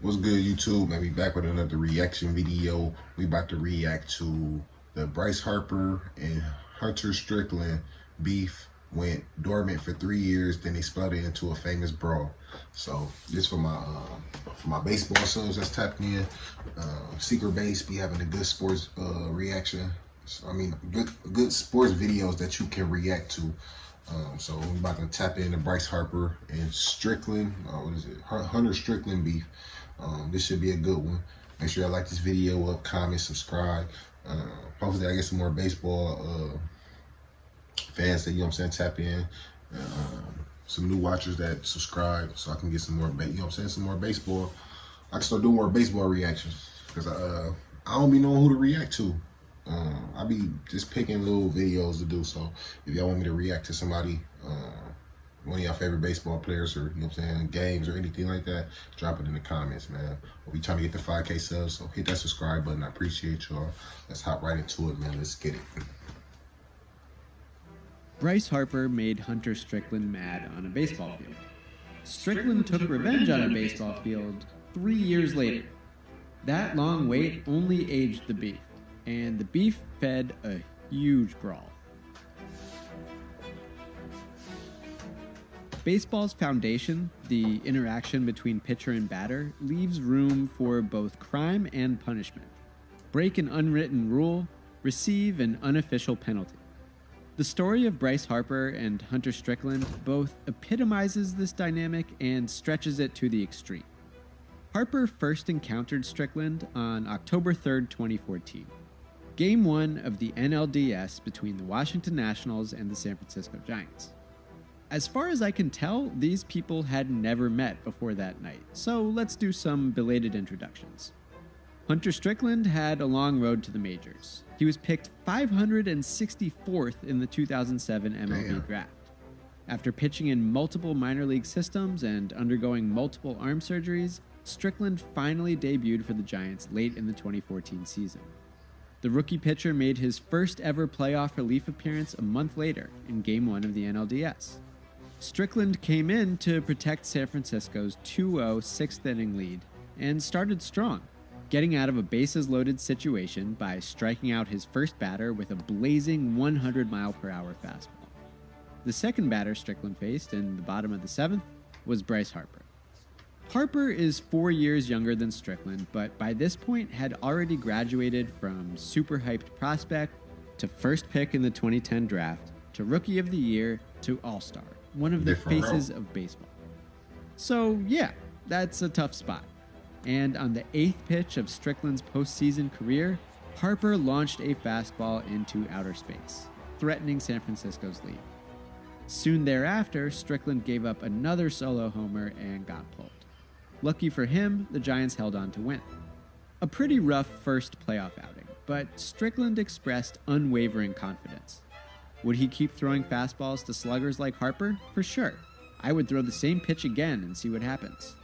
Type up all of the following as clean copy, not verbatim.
What's good, YouTube? Maybe back with another reaction video. We about to react to the Bryce Harper and Hunter Strickland beef. Went dormant for 3 years, then they exploded into a famous brawl. So this for my baseball subs that's tapped in. Secret Base be having a good sports reaction. So, I mean, good sports videos that you can react to. So we're about to tap into Bryce Harper and Strickland. What is it? Hunter Strickland beef. This should be a good one. Make sure y'all like this video up, comment, subscribe. Hopefully I get some more baseball fans that, you know what I'm saying, tap in. Some new watchers that subscribe so I can get some more, you know what I'm saying, some more baseball. I can start doing more baseball reactions because I don't be knowing who to react to. I be just picking little videos to do. So if y'all want me to react to somebody, one of y'all favorite baseball players, or, you know what I'm saying, games or anything like that, drop it in the comments, man. We'll be trying to get to 5K subs, so hit that subscribe button. I appreciate y'all. Let's hop right into it, man. Let's get it. Bryce Harper made Hunter Strickland mad on a baseball field. Strickland took revenge on a baseball field 3 years later. That long wait only aged the beef, and the beef fed a huge brawl. Baseball's foundation, the interaction between pitcher and batter, leaves room for both crime and punishment. Break an unwritten rule, receive an unofficial penalty. The story of Bryce Harper and Hunter Strickland both epitomizes this dynamic and stretches it to the extreme. Harper first encountered Strickland on October 3rd, 2014. Game 1 of the NLDS between the Washington Nationals and the San Francisco Giants. As far as I can tell, these people had never met before that night, so let's do some belated introductions. Hunter Strickland had a long road to the majors. He was picked 564th in the 2007 MLB draft. After pitching in multiple minor league systems and undergoing multiple arm surgeries, Strickland finally debuted for the Giants late in the 2014 season. The rookie pitcher made his first ever playoff relief appearance a month later in Game 1 of the NLDS. Strickland came in to protect San Francisco's 2-0 sixth-inning lead and started strong, getting out of a bases-loaded situation by striking out his first batter with a blazing 100-mile-per-hour fastball. The second batter Strickland faced in the bottom of the seventh was Bryce Harper. Harper is 4 years younger than Strickland, but by this point had already graduated from super hyped prospect to first pick in the 2010 draft to Rookie of the Year to All-Star, one of the faces of baseball. So yeah, that's a tough spot. And on the 8th pitch of Strickland's postseason career, Harper launched a fastball into outer space, threatening San Francisco's lead. Soon thereafter, Strickland gave up another solo homer and got pulled. Lucky for him, the Giants held on to win. A pretty rough first playoff outing, but Strickland expressed unwavering confidence. Would he keep throwing fastballs to sluggers like Harper? For sure. I would throw the same pitch again and see what happens.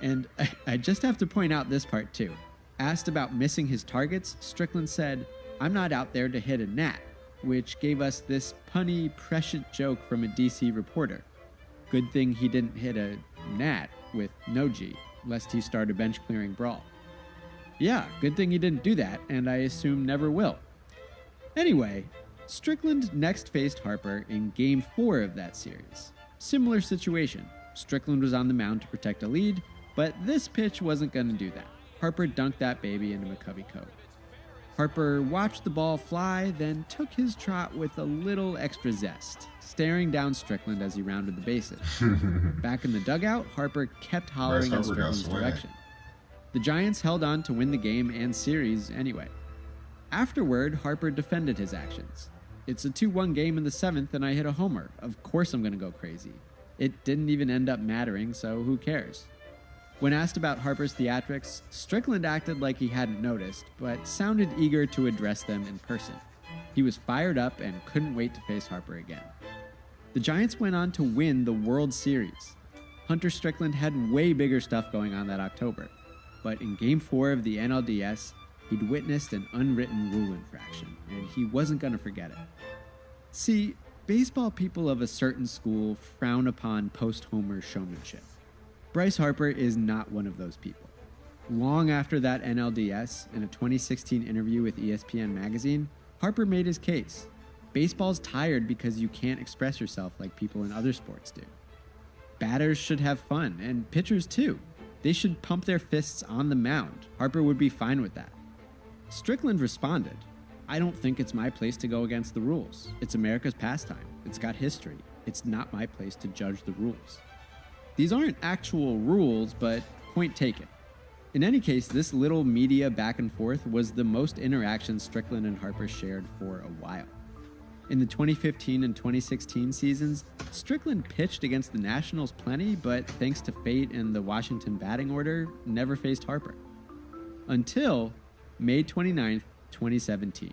And I just have to point out this part too. Asked about missing his targets, Strickland said, "I'm not out there to hit a gnat," which gave us this punny, prescient joke from a DC reporter. Good thing he didn't hit a gnat with no G, lest he start a bench-clearing brawl. Yeah, good thing he didn't do that, and I assume never will. Anyway, Strickland next faced Harper in Game 4 of that series. Similar situation. Strickland was on the mound to protect a lead, but this pitch wasn't going to do that. Harper dunked that baby into McCovey Cove. Harper watched the ball fly, then took his trot with a little extra zest, staring down Strickland as he rounded the bases. Back in the dugout, Harper kept hollering in Strickland's direction. The Giants held on to win the game and series anyway. Afterward, Harper defended his actions. "It's a 2-1 game in the 7th and I hit a homer. Of course I'm going to go crazy. It didn't even end up mattering, so who cares?" When asked about Harper's theatrics, Strickland acted like he hadn't noticed, but sounded eager to address them in person. He was fired up and couldn't wait to face Harper again. The Giants went on to win the World Series. Hunter Strickland had way bigger stuff going on that October, but in Game 4 of the NLDS, he'd witnessed an unwritten rule infraction, and he wasn't going to forget it. See, baseball people of a certain school frown upon post-homer showmanship. Bryce Harper is not one of those people. Long after that NLDS, in a 2016 interview with ESPN magazine, Harper made his case. Baseball's tired because you can't express yourself like people in other sports do. Batters should have fun, and pitchers too. They should pump their fists on the mound. Harper would be fine with that. Strickland responded, "I don't think it's my place to go against the rules. It's America's pastime. It's got history. It's not my place to judge the rules." These aren't actual rules, but point taken. In any case, this little media back and forth was the most interactions Strickland and Harper shared for a while. In the 2015 and 2016 seasons, Strickland pitched against the Nationals plenty, but thanks to fate and the Washington batting order, never faced Harper. Until May 29th, 2017.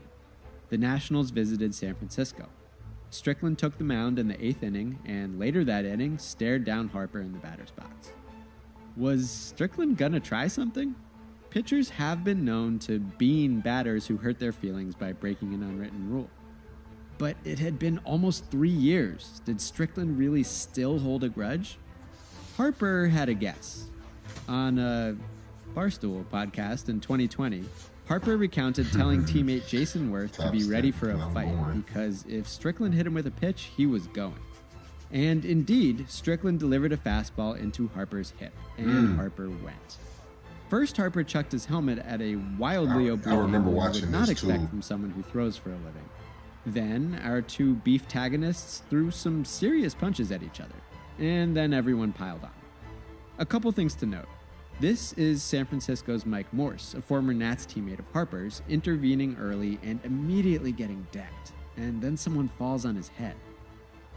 The Nationals visited San Francisco. Strickland took the mound in the 8th inning, and later that inning, stared down Harper in the batter's box. Was Strickland gonna try something? Pitchers have been known to bean batters who hurt their feelings by breaking an unwritten rule. But it had been almost 3 years. Did Strickland really still hold a grudge? Harper had a guess. On a Barstool podcast in 2020, Harper recounted telling teammate Jason Worth to be ready for a fight because if Strickland hit him with a pitch, he was going. And indeed, Strickland delivered a fastball into Harper's hip, and Harper went. First, Harper chucked his helmet at a wildly oblique angle you would not expect from someone who throws for a living. Then, our two beeftagonists threw some serious punches at each other, and then everyone piled on. A couple things to note. This is San Francisco's Mike Morse, a former Nats teammate of Harper's, intervening early and immediately getting decked, and then someone falls on his head.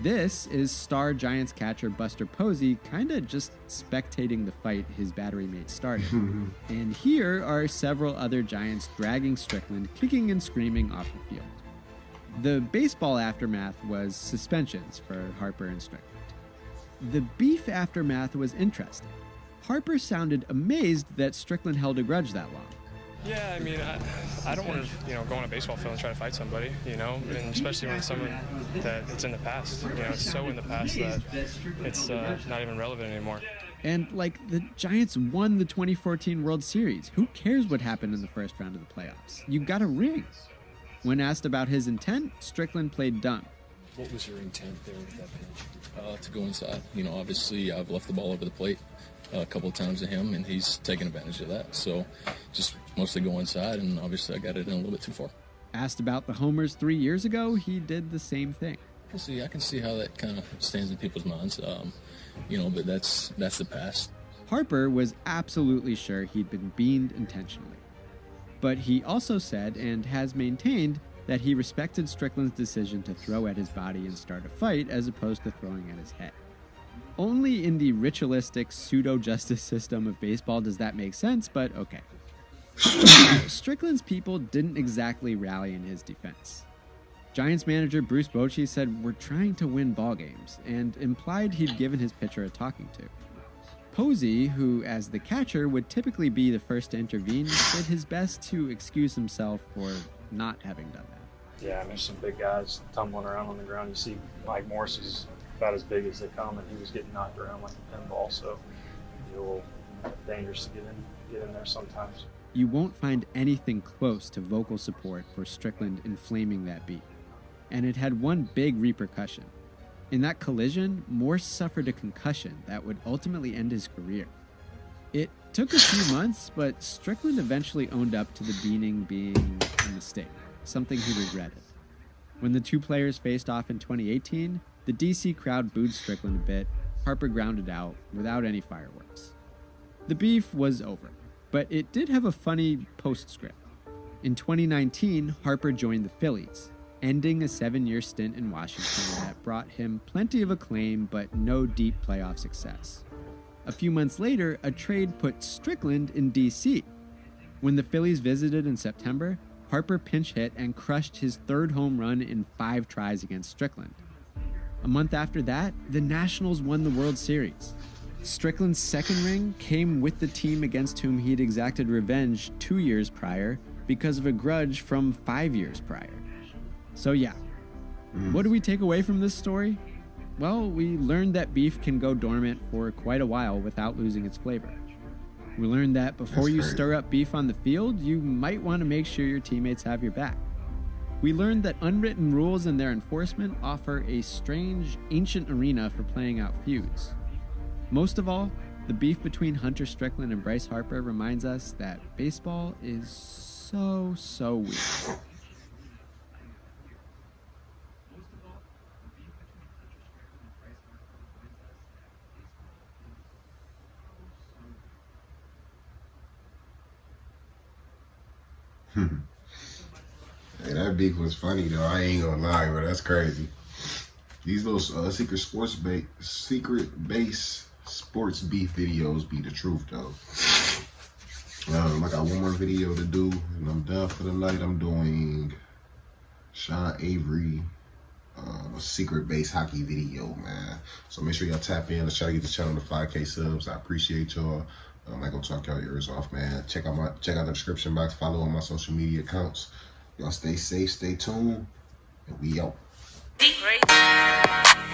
This is star Giants catcher Buster Posey kinda just spectating the fight his battery mate started. And here are several other Giants dragging Strickland, kicking and screaming off the field. The baseball aftermath was suspensions for Harper and Strickland. The beef aftermath was interesting. Harper sounded amazed that Strickland held a grudge that long. Yeah, I mean, I don't want to, go on a baseball field and try to fight somebody, and especially when it's someone that it's in the past. It's so in the past that it's not even relevant anymore. And, the Giants won the 2014 World Series. Who cares what happened in the first round of the playoffs? You got a ring. When asked about his intent, Strickland played dumb. What was your intent there with that pitch? To go inside. Obviously, I've left the ball over the plate a couple of times to him, and he's taken advantage of that. So just mostly go inside, and obviously I got it in a little bit too far. Asked about the homers 3 years ago, he did the same thing. I can see how that kind of stands in people's minds, but that's the past. Harper was absolutely sure he'd been beaned intentionally. But he also said, and has maintained, that he respected Strickland's decision to throw at his body and start a fight as opposed to throwing at his head. Only in the ritualistic pseudo-justice system of baseball does that make sense, but okay. Strickland's people didn't exactly rally in his defense. Giants manager Bruce Bochy said, "We're trying to win ball games," and implied he'd given his pitcher a talking to. Posey, who as the catcher would typically be the first to intervene, did his best to excuse himself for not having done that. Yeah, there's some big guys tumbling around on the ground. You see Mike Morse is about as big as they come, and he was getting knocked around like a pinball, so it's a little dangerous to get in there sometimes. You won't find anything close to vocal support for Strickland inflaming that beat. And it had one big repercussion. In that collision, Morse suffered a concussion that would ultimately end his career. It took a few months, but Strickland eventually owned up to the beaning being a mistake, something he regretted. When the two players faced off in 2018, the DC crowd booed Strickland a bit. Harper grounded out without any fireworks. The beef was over, but it did have a funny postscript. In 2019, Harper joined the Phillies, ending a 7-year stint in Washington that brought him plenty of acclaim but no deep playoff success. A few months later, a trade put Strickland in DC. When the Phillies visited in September, Harper pinch hit and crushed his third home run in 5 tries against Strickland. A month after that, the Nationals won the World Series. Strickland's second ring came with the team against whom he'd exacted revenge 2 years prior because of a grudge from 5 years prior. So yeah, what do we take away from this story? Well, we learned that beef can go dormant for quite a while without losing its flavor. We learned that before That's you crazy. stir up beef on the field, you might want to make sure your teammates have your back. We learned that unwritten rules and their enforcement offer a strange, ancient arena for playing out feuds. Most of all, the beef between Hunter Strickland and Bryce Harper reminds us that baseball is so weird. Hey, that beef was funny though. I ain't gonna lie, bro. That's crazy. These little secret base sports beef videos be the truth though. I got one more video to do, and I'm done for the night. I'm doing Sean Avery secret base hockey video, man. So make sure y'all tap in. Let's try to get the channel to 5K subs. I appreciate y'all. I'm not gonna talk y'all ears off, man. Check out the description box. Follow on my social media accounts. Y'all stay safe, stay tuned, and we out. Great.